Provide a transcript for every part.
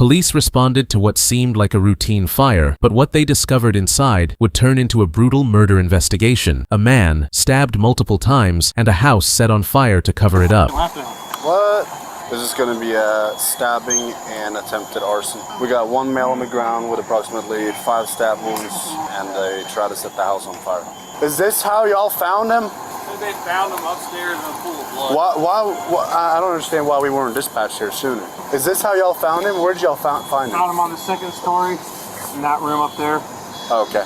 Police responded to what seemed like a routine fire, but what they discovered inside would turn into a brutal murder investigation. A man stabbed multiple times and a house set on fire to cover it up. What? This is going to be a stabbing and attempted arson. We got one male on the ground with approximately 5 stab wounds, and they tried to set the house on fire. Is this how y'all found him? They found him upstairs in a pool of blood. Why? I don't understand why we weren't dispatched here sooner. Is this how y'all found him? Where did y'all find him? Found him on the 2nd story in that room up there. Okay.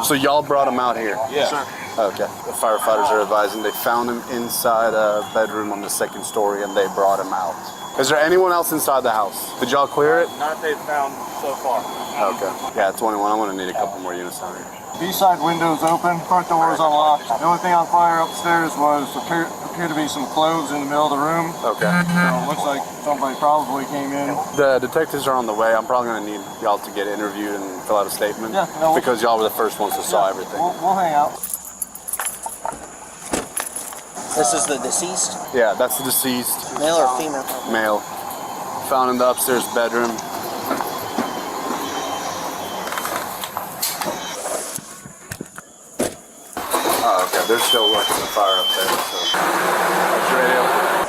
So y'all brought him out here? Yeah. Sure. Okay. The firefighters are advising they found him inside a bedroom on the 2nd story and they brought him out. Is there anyone else inside the house? Did y'all clear it? Not they found so far. Okay. Yeah, 21. I'm going to need a couple more units down here. B-side windows open, front door is unlocked. The only thing on fire upstairs was appear to be some clothes in the middle of the room. Okay. So it looks like somebody probably came in. The detectives are on the way. I'm probably going to need y'all to get interviewed and fill out a statement. Yeah, no, because y'all were the first ones to saw everything. We'll hang out. This is the deceased? Yeah, that's the deceased. Male or female? Male. Found in the upstairs bedroom. Oh, okay. They're still working the fire up there, so.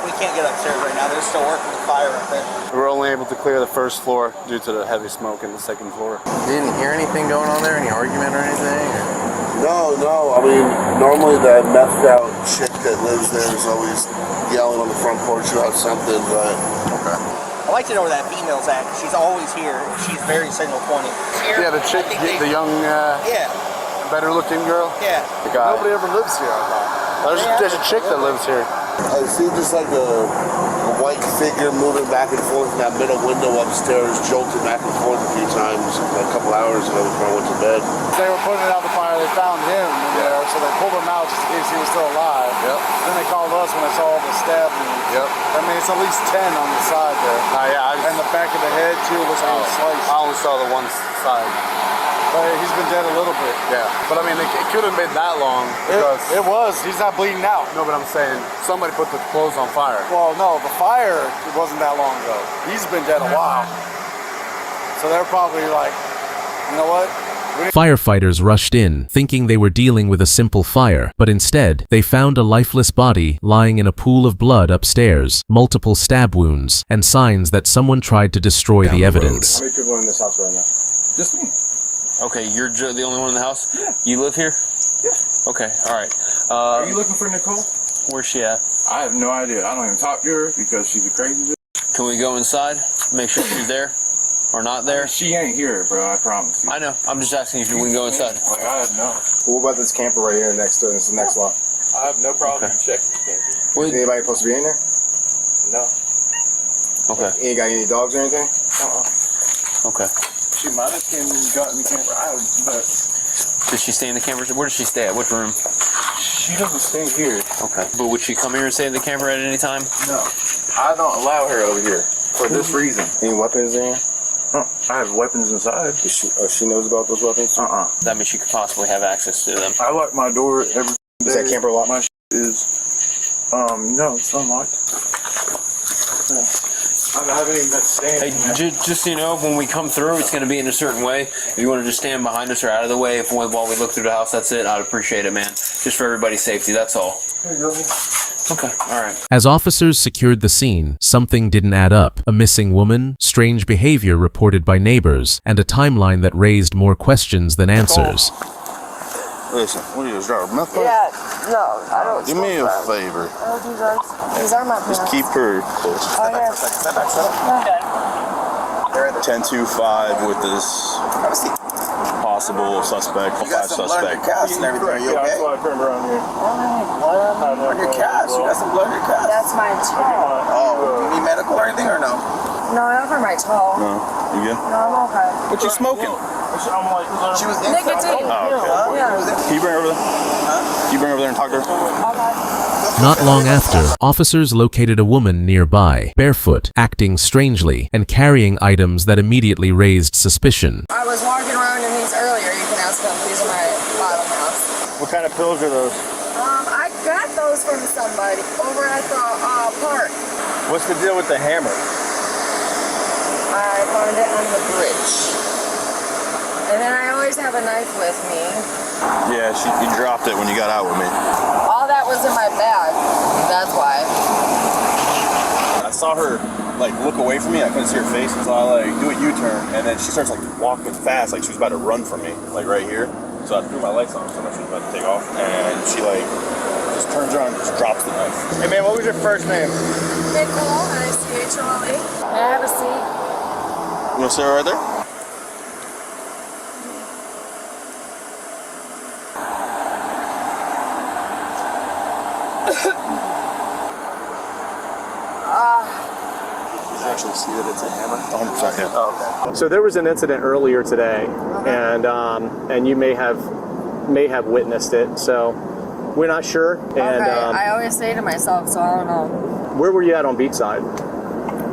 We can't get upstairs right now. They're still working the fire up there. We're only able to clear the 1st floor due to the heavy smoke in the 2nd floor. You didn't hear anything going on there? Any argument or anything? No. I mean, normally that methed out chick that lives there is always yelling on the front porch about something, but... Okay. I'd like to know where that female's at. She's always here. She's very signal pointing. Yeah, the chick, the young, yeah. better looking girl? Yeah. The guy. Nobody ever lives here, I thought. There's a chick that lives here. I see just like a white figure moving back and forth in that middle window upstairs, jolting back and forth a few times a couple hours ago before I went to bed. They were putting it out the fire, they found him in there, so they pulled him out just in case he was still alive. Yep. Then they called us when they saw all the stab wounds. Yep. I mean, it's at least 10 on the side there. Yeah. And the back of the head, too, looks like a slice. I only saw the one side. But he's been dead a little bit. Yeah. But I mean, it could have been that long. Because It was. He's not bleeding out. No, but I'm saying somebody put the clothes on fire. Well, no, the fire wasn't that long ago. He's been dead a while. So they're probably like, you know what? Firefighters rushed in, thinking they were dealing with a simple fire, but instead, they found a lifeless body lying in a pool of blood upstairs, multiple stab wounds, and signs that someone tried to destroy the evidence. How many people in this house right now? Just me. Okay, you're the only one in the house? Yeah. You live here? Yeah. Okay, alright. Are you looking for Nicole? Where's she at? I have no idea. I don't even talk to her because she's a crazy bitch. Can we go inside? Make sure she's there? Or not there? She ain't here, bro. I promise you. I know. I'm just asking if we can go inside. Like, I have no. What about this camper right here next to it? It's the next lot. I have no problem checking the camper. Is anybody supposed to be in there? No. Okay. You ain't got any dogs or anything? Okay. She might have came and got in the camper. But Does she stay in the camper? Where does she stay at? Which room? she doesn't stay here. Okay. But would she come here and stay in the camper at any time? No. I don't allow her over here for this reason. Any weapons in here? I have weapons inside. She knows about those weapons? That means she could possibly have access to them. I lock my door every day. Is that camper locked? My is, no, it's unlocked. I don't have anything that's Hey, standing. just so you know, when we come through, it's going to be in a certain way. If you want to just stand behind us or out of the way while we look through the house, that's it. I'd appreciate it, man. Just for everybody's safety, that's all. Okay, all right. As officers secured the scene, something didn't add up. A missing woman, strange behavior reported by neighbors, and a timeline that raised more questions than answers. Listen, what are you, is that a meth pipe? Yeah, no, I don't. Do me a favor. I don't do drugs. These are my Just pants. keep her close. Oh, yeah. 10-2-5 with this possible suspect, You got five some blood on your suspect. calves and everything. You okay? I turned around here. On your calves. You got some blood on your calves. That's my toe. Oh, you need medical or anything or no? No, not for my toe. No, you good? No, I'm okay. What you smoking? She was in. Nicotine. Oh, okay. Yeah. Can you bring her over there? Can you bring her over there and talk to her? Okay. Not long after, officers located a woman nearby, barefoot, acting strangely, and carrying items that immediately raised suspicion. I was walking around in these earlier. You can ask them. These are my bottom house. What kind of pills are those? I got those from somebody over at the park. What's the deal with the hammer? I found it And then I always have a knife with me. Yeah, you dropped it when you got out with me. All that was in my bag. That's why. I saw her like look away from me. I couldn't see her face, so I like do a U-turn, and then she starts like walking fast, like she was about to run from me, like right here. So I threw my lights on, so she was about to take off, and she like just turns around and just drops the knife. Hey man, what was your first name? Nicole, Nichole. May I have a seat? You want to sit right there? Actually see that it's a hammer? 100%, yeah. Oh, okay. So there was an incident earlier today, and you may have witnessed it. So we're not sure. And Okay, I always say to myself, so I don't know. where were you at on Beachside?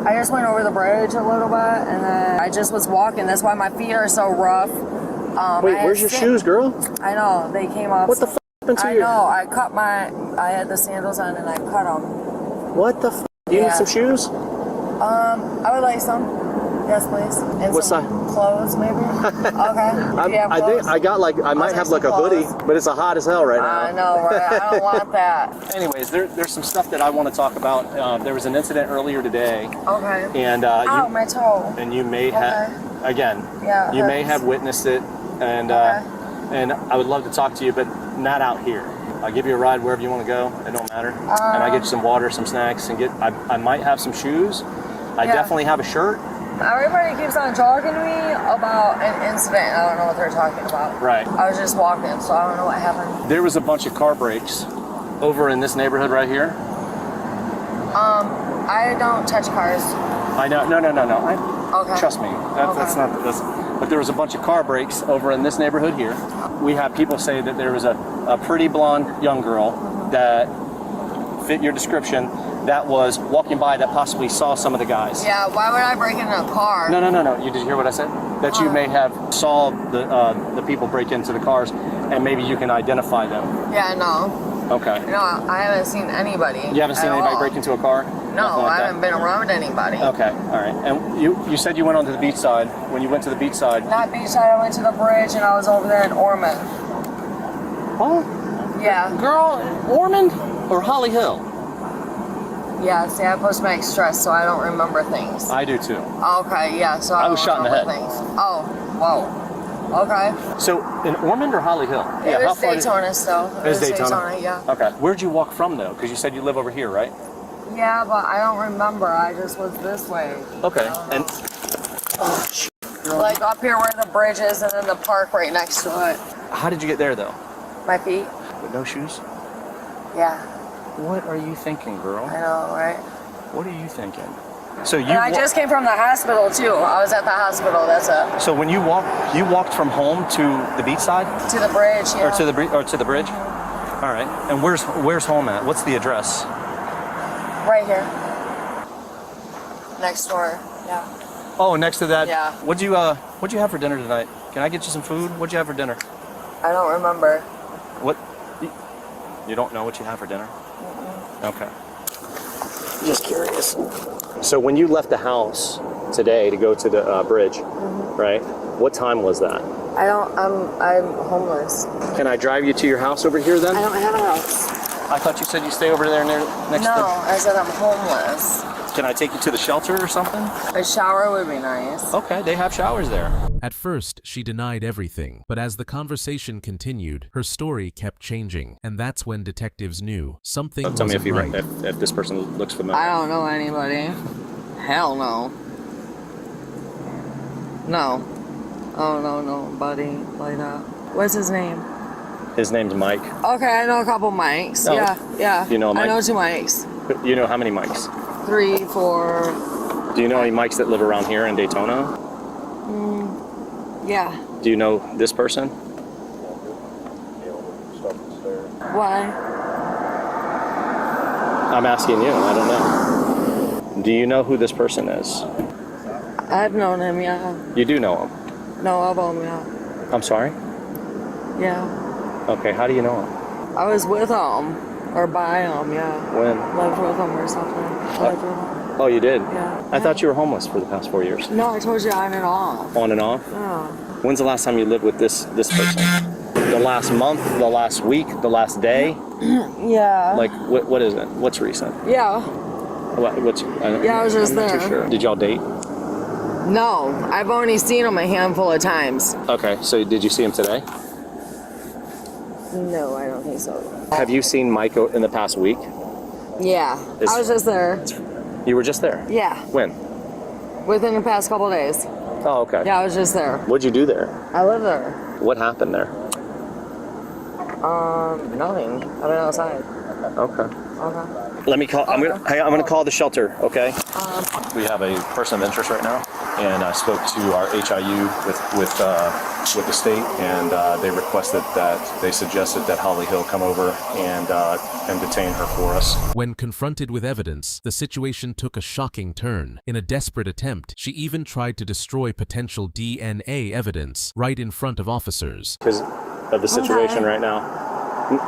I just went over the bridge a little bit, and then I just was walking. That's why my feet are so rough. Wait, where's your shoes, girl? I know, they came off. What the f happened to I you? know, I had the sandals on and I cut them. What the f? Do you need Yeah. some shoes? I would like some. Yes, please. And What some clothes, maybe? Okay. Do you have I think clothes? I got like I might take have like a some hoodie, clothes. but it's a hot as hell right now. I know, right? I don't want that. Anyways, there's some stuff that I want to talk about. There was an incident earlier today, Okay. and Ow, my toe. you may have again. Yeah, it You may hurts. have witnessed it, and and I would love to talk to you, but not out here. I'll give you a ride wherever you want to go. It don't matter. And I get you some water, some snacks, and I might have some shoes. I definitely have a shirt. Everybody keeps on talking to me about an incident. I don't know what they're talking about. Right. I was just walking, so I don't know what happened. There was a bunch of car breaks over in this neighborhood right here. I don't touch cars. I know. No. Okay. Trust me. That's not this. But there was a bunch of car breaks over in this neighborhood here. We have people say that there was a pretty blonde young girl that fit your description that was walking by that possibly saw some of the guys. Yeah, why would I break into a car? No. You did hear what I said? That you may have saw the people break into the cars, and maybe you can identify them. Yeah, no. Okay. No, I haven't seen anybody. You haven't seen at anybody all. break into a car? No, Nothing like I that? haven't been around anybody. Okay, all right. And you said you went onto the beach side. When you went to the beach side, Not Beachside, I went to the bridge and I was over there in Ormond. oh, Yeah. girl, Ormond or Holly Hill? Yeah, see, I post my stress, so I don't remember things. I do too. Okay, yeah, so I was don't shot in the remember head. things. Oh, whoa. Okay. So in Ormond or Holly Hill? It how was far Daytona still. It was Daytona? Yeah. Okay. Where'd you walk from though? Because you said you live over here, right? Yeah, but I don't remember. I just was this way. Okay. And Like up here where the bridge is and then the park right next to it. how did you get there though? My feet? With no shoes? Yeah, What are you thinking, girl? I know, right? What are you thinking? So you And I just came from the hospital too. I was at the hospital, that's it. So when you walked from home to the beach side? To the bridge, yeah. Or to the bridge? All right. And where's home at? What's the address? Right here. Next door, yeah. Oh, next to that. Yeah. What'd you have for dinner tonight? Can I get you some food? What'd you have for dinner? I don't remember. What? You don't know what you have for dinner? Okay. Just curious. So when you left the house today to go to the bridge, right? What time was that? I'm homeless. Can I drive you to your house over here then? I don't have a house. I thought you said you stay over there next No, to I said I'm homeless. Can I take you to the shelter or something? A shower would be nice. Okay, they have showers there. At first, she denied everything, but as the conversation continued, her story kept changing, and that's when detectives knew something Tell me wasn't right. if this person looks familiar. I don't know anybody. Hell no. No. Oh, no, nobody like that. What's his name? His name's Mike. Okay, I know a couple Mikes. Oh. Yeah. You know a Mike? I know 2 Mikes. You know how many Mikes? 3, 4. Do you know any Mikes that live around here in Daytona? Yeah. Do you know this person? Why? I'm asking you. I don't know. Do you know who this person is? I've known him, yeah. You do know him. No, of him, yeah. I'm sorry? Yeah. Okay, how do you know him? I was with him. Or by him, yeah. When? Lived with him or something. Lived with him. Oh, you did? Yeah. I thought you were homeless for the past 4 years. No, I told you on and off. On and off? Yeah. When's the last time you lived with this person? The last month, the last week, the last day? Yeah. Like, what is it? What's recent? Yeah. I was just I'm not there. too sure. Did y'all date? No, I've only seen him a handful of times. Okay, so did you see him today? No, I don't think so. Have you seen Mike in the past week? Yeah, I was just there. You were just there? Yeah, When? within the past couple of days. Oh, okay. Yeah, I was just there. What'd you do there? I live there. What happened there? Nothing. I've been outside. Okay. Okay. Let me call. I'm gonna call the shelter. Okay. We have a person of interest right now, and I spoke to our HIU with the state, and they requested that they suggested that Holly Hill come over and detain her for us. When confronted with evidence, the situation took a shocking turn. In a desperate attempt, she even tried to destroy potential DNA evidence right in front of officers. Because of the situation right now.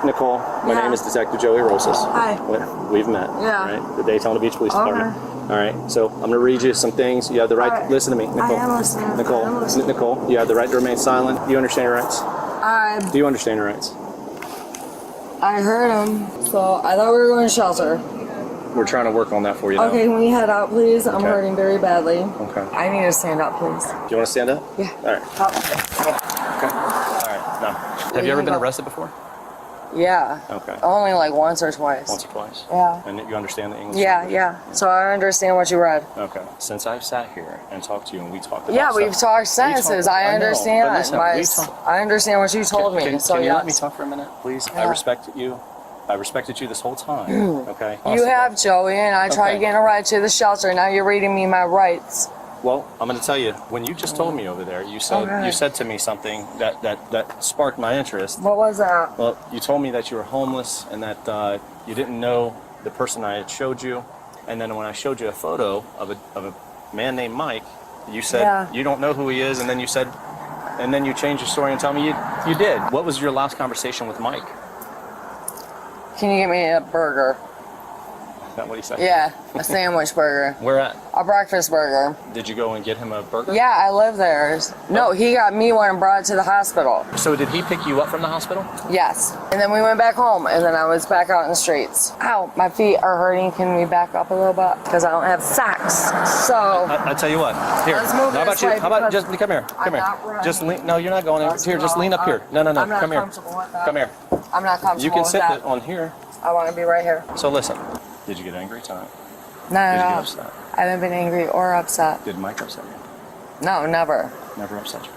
Nicole, my name is Detective Joey Rosas. Hi. We've met. Yeah. Right? The Daytona Beach Police Department. All right. So I'm going to read you some things. You have the right. All right. Listen to me, Nicole. I am listening. Nicole. I am listening. Nicole. You have the right to remain silent. Do you understand your rights? Do you understand your rights? I heard him, so I thought we were going to shelter. We're trying to work on that for you now. Okay, can we head out, please? I'm Okay. hurting very badly. Okay. I need to stand up, please. Do you want to stand up? Yeah. All right. Okay. All right. Now, have you ever been arrested before? Yeah. Okay. Only like once or twice. Once or twice? Yeah. And you understand the English? Yeah, language? yeah. So I understand what you read. Okay. Since I've sat here and talked to you and we talked about Yeah, stuff, we've talked sentences. I know, understand. but listen, I understand what you told me. Can So you yes. let me talk for a minute, please? I Yeah. respected you. I respected you this whole time. Okay. You have, Joey, and I tried Okay. getting a ride to the shelter. Now you're reading me my rights. Well, I'm going to tell you. When you just told me over there, you said to me something that sparked my interest. What was that? Well, you told me that you were homeless and that you didn't know the person I had showed you, and then when I showed you a photo of a man named Mike, you said you don't know who he is, and then you said, and then you changed your story and told me you did. What was your last conversation with Mike? Can you get me a burger? Is that what he said? Yeah, a sandwich burger. Where at? A breakfast burger. Did you go and get him a burger? Yeah, I live there. No, he got me one and brought it to the hospital. So did he pick you up from the hospital? Yes. And then we went back home, and then I was back out in the streets. Ow, my feet are hurting. Can we back up a little bit? Because I don't have socks. So. I tell you what. Here. Let's move How about this you? way How about because just come here? Come I'm here. not running. Just lean. No, you're not going in. Here, just lean up here. No. I'm not Come here. comfortable with that. Come here. I'm not comfortable You can with sit that. on here. I want to be right here. So listen. Did you get angry tonight? No, Did you no, get no. upset? I haven't been angry or upset. Did Mike upset you? No, never. Never upset you.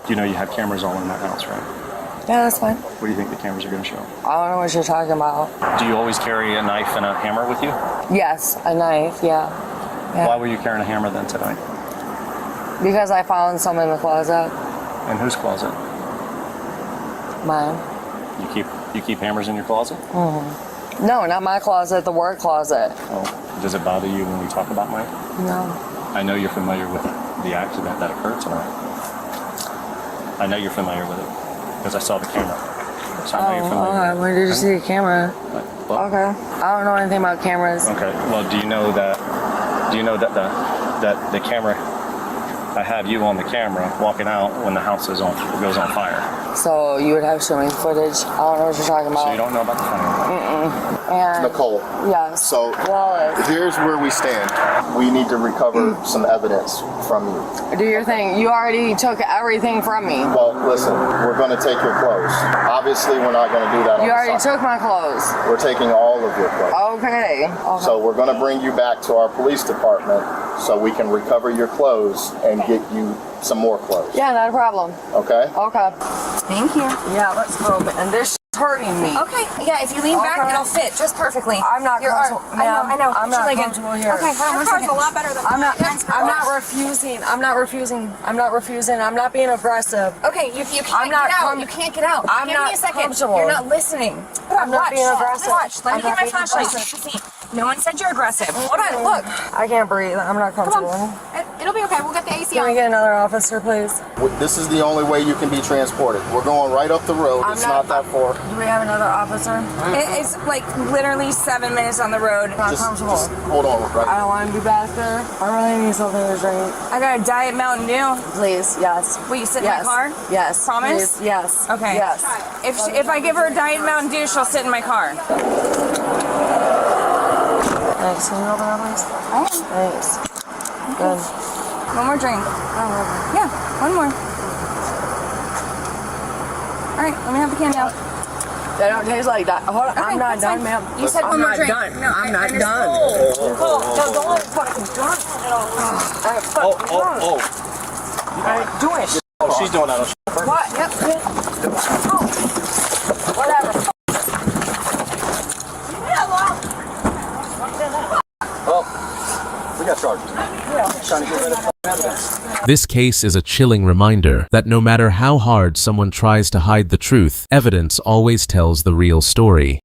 You know you have cameras all in that house, right? Yeah, that's fine. What do you think the cameras are going to show? I don't know what you're talking about. Do you always carry a knife and a hammer with you? Yes, a knife, yeah. Why were you carrying a hammer then tonight? Because I found some in the closet. In whose closet? Mine. You keep hammers in your closet? Mm-hmm. No, not my closet, the work closet. Oh. Does it bother you when we talk about Mike? No. I know you're familiar with the accident that occurred tonight. I know you're familiar with it because I saw the camera. So I know you're familiar. Oh, where did you see the camera? Well, Okay. I don't know anything about cameras. Okay. Well, do you know that the camera? I have you on the camera walking out when the house goes on fire. So you would have to show me footage. I don't know what you're talking about. So you don't know about the fire? And Nicole. yes. So Wallace, here's where we stand. We need to recover some evidence from you. do your thing. You already took everything from me. Well, listen, we're going to take your clothes. Obviously, we're not going to do that on You the already side. took my clothes. We're taking all of your clothes. Okay. So we're going to bring you back to our police department so we can recover your clothes and get you some more clothes. Yeah, not a problem. Okay? Okay. Thank you. Yeah, let's go. And this is hurting me. Okay, yeah, if you lean back, it'll fit just perfectly. I'm not comfortable. I know. I'm Put your not leg in. comfortable here. Okay, hold on one second. A lot better than I'm not refusing. I'm not refusing. I'm not being aggressive. Okay, you can't I'm not get out. You can't get out. I'm Give not me a second. comfortable. You're not listening. I'm not being aggressive. Watch. Let me I'm get not my being flashlight so aggressive. you can see. No one said you're aggressive. Hold on, look. I can't breathe. I'm not comfortable. Come on. It'll be okay. We'll get the AC Can we on. get another officer, please? This is the only way you can be transported. We're going right up the road. It's not that far. Do we have another officer? It's like literally 7 minutes on the road. Not comfortable. Hold on, right? I don't want to be back there. I really need something to drink. I got a Diet Mountain Dew. Please, yes. Will you sit Yes. in my car? Yes. Promise? Please, yes. Okay. Yes. If I give her a Diet Mountain Dew, she'll sit in my car. Thanks. Can you open up, please? Oh. Thanks. Good. One more drink. Yeah, one more. All right, let me have the can now. They don't taste like that. Hold on. Okay, I'm not that's done, fine. ma'am. You said I'm one more not drink. done. No, I'm not I done. understand. No, don't let me fucking drunk. Oh. I ain't doing shit. Oh, she's doing that. What? Yep. Oh. Whatever. We got charges. Trying to get rid of evidence. This case is a chilling reminder that no matter how hard someone tries to hide the truth, evidence always tells the real story.